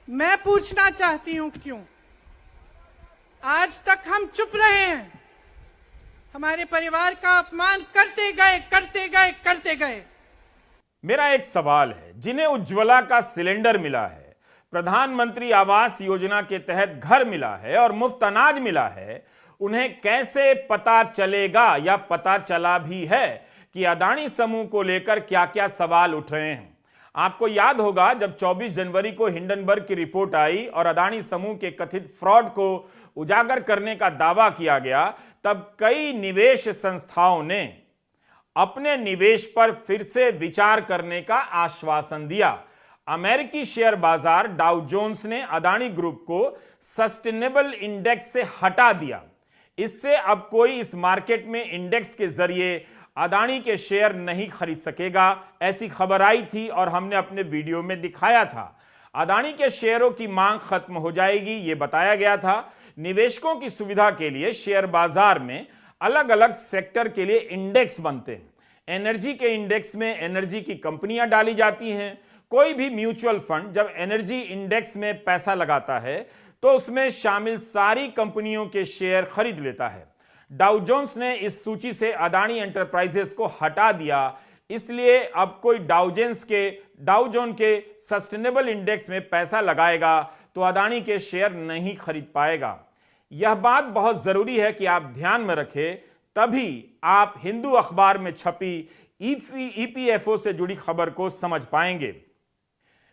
मैं पूछना चाहती हूं क्यों? आज तक हम चुप रहे हैं, हमारे परिवार का अपमान करते गए करते गए करते गए। मेरा एक सवाल है, जिन्हें उज्ज्वला का सिलेंडर मिला है, प्रधानमंत्री आवास योजना के तहत घर मिला है और मुफ्त अनाज मिला है, उन्हें कैसे पता चलेगा या पता चला भी है कि अदानी समूह को लेकर क्या क्या सवाल उठ रहे हैं? आपको याद होगा जब 24 जनवरी को हिंडनबर्ग की रिपोर्ट आई और अदानी समूह के कथित फ्रॉड को उजागर करने का दावा किया गया, तब कई निवेश संस्थाओं ने अपने निवेश पर फिर से विचार करने का आश्वासन दिया। अमेरिकी शेयर बाजार डाउ जोन्स ने अदानी ग्रुप को सस्टेनेबल इंडेक्स से हटा दिया। इससे अब कोई इस मार्केट में इंडेक्स के जरिए अदानी के शेयर नहीं खरीद सकेगा, ऐसी खबर आई थी और हमने अपने वीडियो में दिखाया था। अदानी के शेयरों की मांग खत्म हो जाएगी, यह बताया गया था। निवेशकों की सुविधा के लिए शेयर बाजार में अलग अलग सेक्टर के लिए इंडेक्स बनते हैं। एनर्जी के इंडेक्स में एनर्जी की कंपनियां डाली जाती हैं। कोई भी म्यूचुअल फंड जब एनर्जी इंडेक्स में पैसा लगाता है तो उसमें शामिल सारी कंपनियों के शेयर खरीद लेता है। डाउ जोन्स ने इस सूची से अदानी एंटरप्राइजेस को हटा दिया, इसलिए अब कोई डाउ जोन के सस्टेनेबल इंडेक्स में पैसा लगाएगा तो अदानी के शेयर नहीं खरीद पाएगा। यह बात बहुत जरूरी है कि आप ध्यान में रखें, तभी आप हिंदू अखबार में छपी ईपीएफओ से जुड़ी खबर को समझ पाएंगे।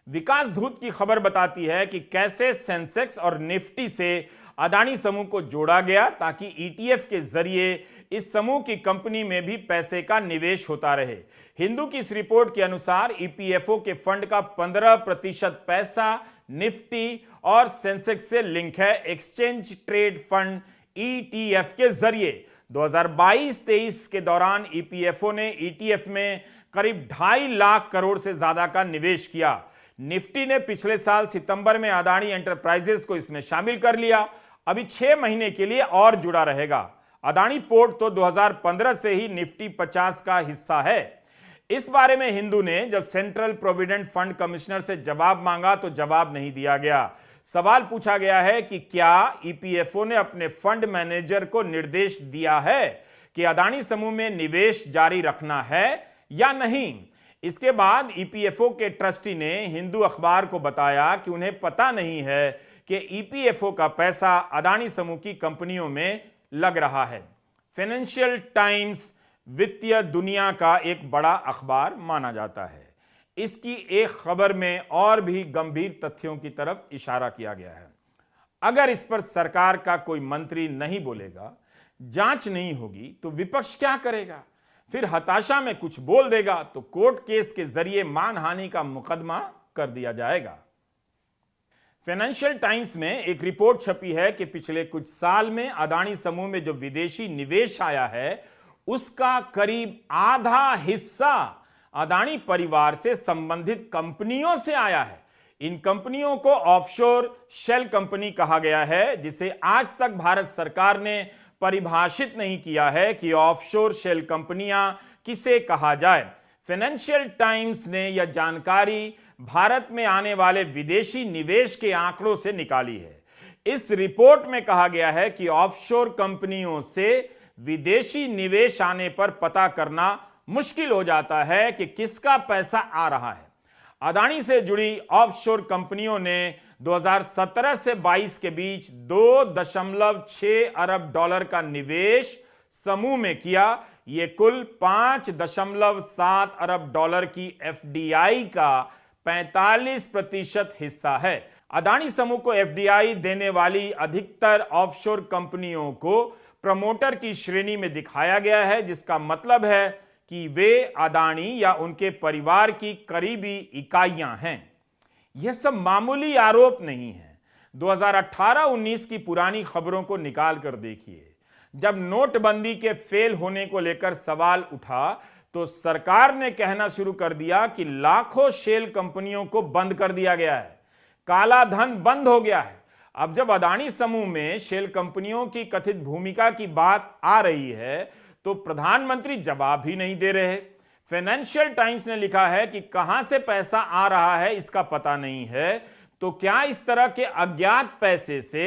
विकास धूत की खबर बताती है कि कैसे सेंसेक्स और निफ्टी से अदानी समूह को जोड़ा गया ताकि ईटीएफ के जरिए इस समूह की कंपनी में भी पैसे का निवेश होता रहे। हिंदू की इस रिपोर्ट के अनुसार ईपीएफओ के फंड का 15% पैसा निफ्टी और सेंसेक्स से लिंक है एक्सचेंज ट्रेड फंड ईटीएफ के जरिए। 2022-23 के दौरान ईपीएफओ ने ईटीएफ में करीब 2.5 लाख करोड़ से ज्यादा का निवेश किया। निफ्टी ने पिछले साल सितंबर में अदानी एंटरप्राइजेस को इसमें शामिल कर लिया, अभी 6 महीने के लिए और जुड़ा रहेगा। अदानी पोर्ट तो 2015 से ही निफ्टी 50 का हिस्सा है। इस बारे में हिंदू ने जब सेंट्रल प्रोविडेंट फंड कमिश्नर से जवाब मांगा तो जवाब नहीं दिया गया। सवाल पूछा गया है कि क्या ईपीएफओ ने अपने फंड मैनेजर को निर्देश दिया है कि अदानी समूह में निवेश जारी रखना है या नहीं। इसके बाद ईपीएफओ के ट्रस्टी ने हिंदू अखबार को बताया कि उन्हें पता नहीं है कि ईपीएफओ का पैसा अदानी समूह की कंपनियों में लग रहा है। फाइनेंशियल टाइम्स वित्तीय दुनिया का एक बड़ा अखबार माना जाता है। इसकी एक खबर में और भी गंभीर तथ्यों की तरफ इशारा किया गया है। अगर इस पर सरकार का कोई मंत्री नहीं बोलेगा, जांच नहीं होगी, तो विपक्ष क्या करेगा? फिर हताशा में कुछ बोल देगा तो कोर्ट केस के जरिए मानहानि का मुकदमा कर दिया जाएगा। फाइनेंशियल टाइम्स में एक रिपोर्ट छपी है कि पिछले कुछ साल में अदानी समूह में जो विदेशी निवेश आया है उसका करीब आधा हिस्सा अदानी परिवार से संबंधित कंपनियों से आया है। इन कंपनियों को ऑफशोर शेल कंपनी कहा गया है, जिसे आज तक भारत सरकार ने परिभाषित नहीं किया है कि ऑफशोर शेल कंपनियां किसे कहा जाए। फाइनेंशियल टाइम्स ने यह जानकारी भारत में आने वाले विदेशी निवेश के आंकड़ों से निकाली है। इस रिपोर्ट में कहा गया है कि ऑफशोर कंपनियों से विदेशी निवेश आने पर पता करना मुश्किल हो जाता है कि किसका पैसा आ रहा है। अदानी से जुड़ी ऑफशोर कंपनियों ने 2017 से 22 के बीच 2.6 अरब डॉलर का निवेश समूह में किया। यह कुल 5.7 अरब डॉलर की एफडीआई का 45% हिस्सा है। अदानी समूह को एफडीआई देने वाली अधिकतर ऑफशोर कंपनियों को प्रमोटर की श्रेणी में दिखाया गया है, जिसका मतलब है कि वे अदानी या उनके परिवार की करीबी इकाइयां हैं। यह सब मामूली आरोप नहीं है। 2018-19 की पुरानी खबरों को निकाल कर देखिए। जब नोटबंदी के फेल होने को लेकर सवाल उठा तो सरकार ने कहना शुरू कर दिया कि लाखों शेल कंपनियों को बंद कर दिया गया है, काला धन बंद हो गया है। अब जब अदानी समूह में शेल कंपनियों की कथित भूमिका की बात आ रही है तो प्रधानमंत्री जवाब ही नहीं दे रहे। फाइनेंशियल टाइम्स ने लिखा है कि कहां से पैसा आ रहा है इसका पता नहीं है, तो क्या इस तरह के अज्ञात पैसे से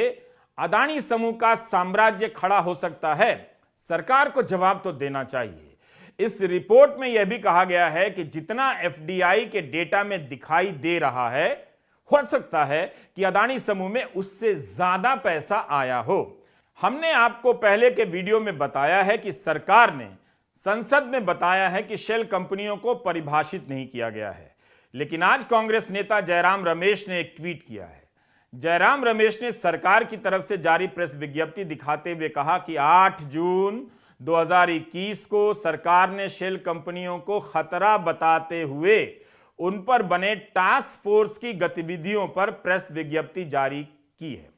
अदानी समूह का साम्राज्य खड़ा हो सकता है? सरकार को जवाब तो देना चाहिए। इस रिपोर्ट में यह भी कहा गया है कि जितना एफडीआई के डेटा में दिखाई दे रहा है, हो सकता है कि अदानी समूह में उससे ज्यादा पैसा आया हो। हमने आपको पहले के वीडियो में बताया है कि सरकार ने संसद में बताया है कि शेल कंपनियों को परिभाषित नहीं किया गया है, लेकिन आज कांग्रेस नेता जयराम रमेश ने एक ट्वीट किया है। जयराम रमेश ने सरकार की तरफ से जारी प्रेस विज्ञप्ति दिखाते हुए कहा कि 8 जून 2021 को सरकार ने शेल कंपनियों को खतरा बताते हुए उन पर बने टास्क फोर्स की गतिविधियों पर प्रेस विज्ञप्ति जारी की है।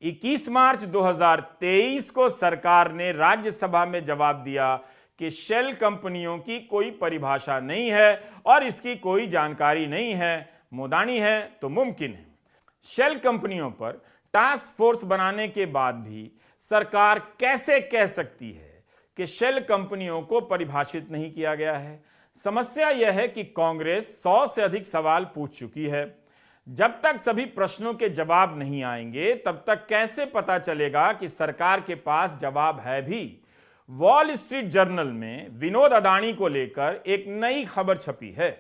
21 मार्च 2023 को सरकार ने राज्यसभा में जवाब दिया कि शेल कंपनियों की कोई परिभाषा नहीं है और इसकी कोई जानकारी नहीं है। मोदानी है तो मुमकिन है। शेल कंपनियों पर टास्क फोर्स बनाने के बाद भी सरकार कैसे कह सकती है कि शेल कंपनियों को परिभाषित नहीं किया गया है? समस्या यह है कि कांग्रेस 100 से अधिक सवाल पूछ चुकी है। जब तक सभी प्रश्नों के जवाब नहीं आएंगे, तब तक कैसे पता चलेगा कि सरकार के पास जवाब है भी? वॉल स्ट्रीट जर्नल में विनोद अदानी को लेकर एक नई खबर छपी है।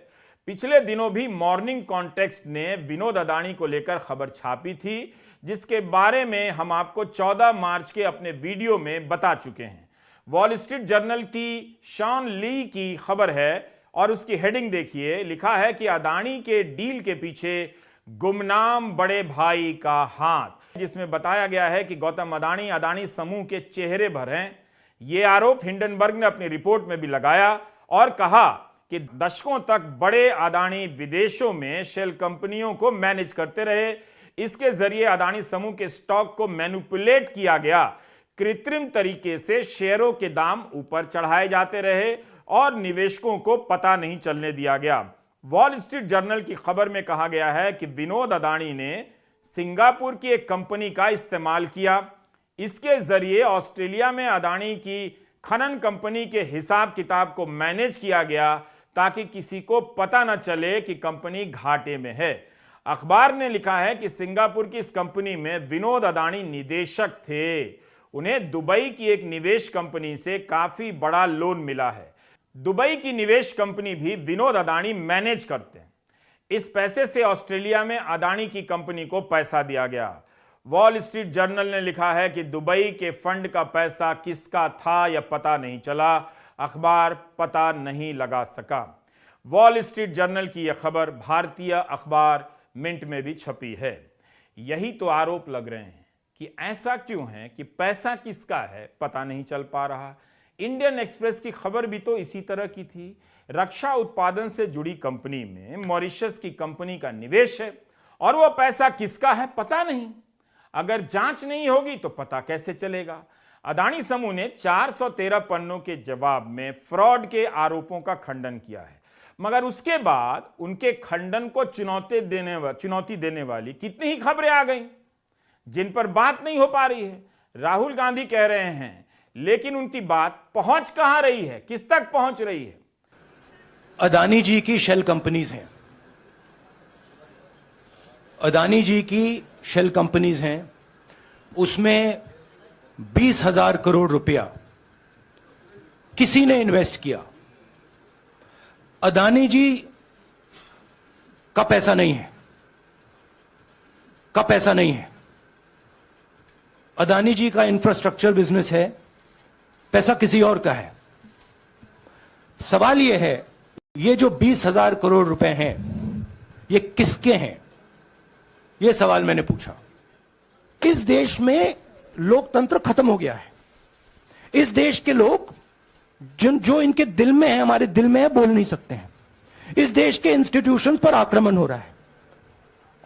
पिछले दिनों भी मॉर्निंग कॉन्टेक्स्ट ने विनोद अदानी को लेकर खबर छापी थी, जिसके बारे में हम आपको 14 मार्च के अपने वीडियो में बता चुके हैं। वॉल स्ट्रीट जर्नल की शॉन ली की खबर है और उसकी हेडिंग देखिए। लिखा है कि अदानी के डील के पीछे गुमनाम बड़े भाई का हाथ, जिसमें बताया गया है कि गौतम अदानी अदानी समूह के चेहरे भर हैं। यह आरोप हिंडनबर्ग ने अपनी रिपोर्ट में भी लगाया और कहा कि दशकों तक बड़े अदानी विदेशों में शेल कंपनियों को मैनेज करते रहे। इसके जरिए अदानी समूह के स्टॉक को मैनिपुलेट किया गया। कृत्रिम तरीके से शेयरों के दाम ऊपर चढ़ाए जाते रहे और निवेशकों को पता नहीं चलने दिया गया। वॉल स्ट्रीट जर्नल की खबर में कहा गया है कि विनोद अदानी ने सिंगापुर की एक कंपनी का इस्तेमाल किया। इसके जरिए ऑस्ट्रेलिया में अदानी की खनन कंपनी के हिसाब किताब को मैनेज किया गया ताकि किसी को पता न चले कि कंपनी घाटे में है। अखबार ने लिखा है कि सिंगापुर की इस कंपनी में विनोद अदानी निदेशक थे। उन्हें दुबई की एक निवेश कंपनी से काफी बड़ा लोन मिला है। दुबई की निवेश कंपनी भी विनोद अदानी मैनेज करते हैं। इस पैसे से ऑस्ट्रेलिया में अदानी की कंपनी को पैसा दिया गया। वॉल स्ट्रीट जर्नल ने लिखा है कि दुबई के फंड का पैसा किसका था यह पता नहीं चला। अखबार पता नहीं लगा सका। वॉल स्ट्रीट जर्नल की यह खबर भारतीय अखबार मिंट में भी छपी है। यही तो आरोप लग रहे हैं कि ऐसा क्यों है कि पैसा किसका है पता नहीं चल पा रहा। इंडियन एक्सप्रेस की खबर भी तो इसी तरह की थी। रक्षा उत्पादन से जुड़ी कंपनी में मॉरिशस की कंपनी का निवेश है और वह पैसा किसका है पता नहीं। अगर जांच नहीं होगी तो पता कैसे चलेगा? अदानी समूह ने 413 पन्नों के जवाब में फ्रॉड के आरोपों का खंडन किया है, मगर उसके बाद उनके खंडन को चुनौती देने वाली कितनी ही खबरें आ गईं जिन पर बात नहीं हो पा रही है। राहुल गांधी कह रहे हैं, लेकिन उनकी बात पहुंच कहां रही है, किस तक पहुंच रही है? अदानी जी की शेल कंपनीज हैं। अदानी जी की शेल कंपनीज हैं, उसमें 20,000 करोड़ रुपया किसी ने इन्वेस्ट किया। अदानी जी का पैसा नहीं है, अदानी जी का इंफ्रास्ट्रक्चर बिजनेस है, पैसा किसी और का है। सवाल यह है, ये जो 20,000 करोड़ रुपए हैं ये किसके हैं? यह सवाल मैंने पूछा। इस देश में लोकतंत्र खत्म हो गया है। इस देश के लोग जो इनके दिल में है, हमारे दिल में है, बोल नहीं सकते हैं। इस देश के इंस्टीट्यूशन पर आक्रमण हो रहा है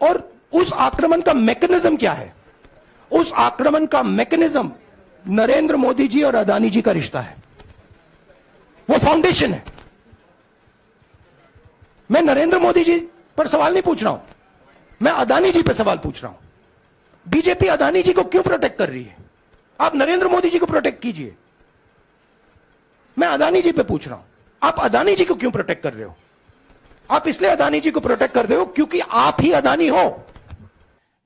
और उस आक्रमण का मैकेनिज्म क्या है? उस आक्रमण का मैकेनिज्म नरेंद्र मोदी जी और अदानी जी का रिश्ता है। वो फाउंडेशन है। मैं नरेंद्र मोदी जी पर सवाल नहीं पूछ रहा हूं, मैं अदानी जी पर सवाल पूछ रहा हूं। बीजेपी अदानी जी को क्यों प्रोटेक्ट कर रही है? आप नरेंद्र मोदी जी को प्रोटेक्ट कीजिए। मैं अदानी जी पे पूछ रहा हूं, आप अदानी जी को क्यों प्रोटेक्ट कर रहे हो? आप इसलिए अदानी जी को प्रोटेक्ट कर रहे हो क्योंकि आप ही अदानी हो।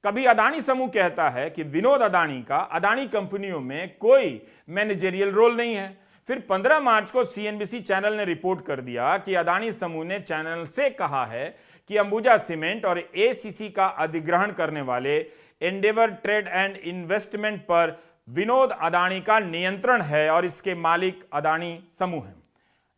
कभी अदानी समूह कहता है कि विनोद अदानी का अदानी कंपनियों में कोई मैनेजरियल रोल नहीं है। फिर 15 मार्च को सीएनबीसी चैनल ने रिपोर्ट कर दिया कि अदानी समूह ने चैनल से कहा है कि अंबुजा सीमेंट और एसीसी का अधिग्रहण करने वाले एंडेवर ट्रेड एंड इन्वेस्टमेंट पर विनोद अदानी का नियंत्रण है और इसके मालिक अदानी समूह है।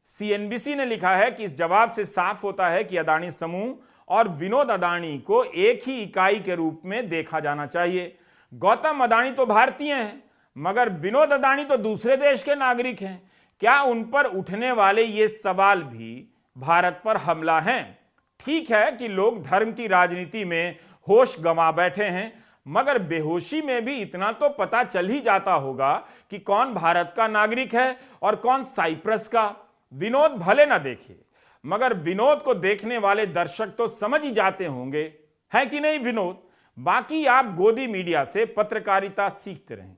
सीएनबीसी ने लिखा है कि इस जवाब से साफ होता है कि अदानी समूह और विनोद अदानी को एक ही इकाई के रूप में देखा जाना चाहिए। गौतम अदानी तो भारतीय हैं, मगर विनोद अदानी तो दूसरे देश के नागरिक हैं। क्या उन पर उठने वाले ये सवाल भी भारत पर हमला हैं? ठीक है कि लोग धर्म की राजनीति में होश गंवा बैठे हैं, मगर बेहोशी में भी इतना तो पता चल ही जाता होगा कि कौन भारत का नागरिक है और कौन साइप्रस का। विनोद भले ना देखे, मगर विनोद को देखने वाले दर्शक तो समझ ही जाते होंगे, है कि नहीं विनोद? बाकी आप गोदी मीडिया से पत्रकारिता सीखते रहें,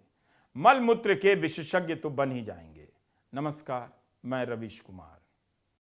मल मूत्र के विशेषज्ञ तो बन ही जाएंगे। नमस्कार, मैं रवीश कुमार।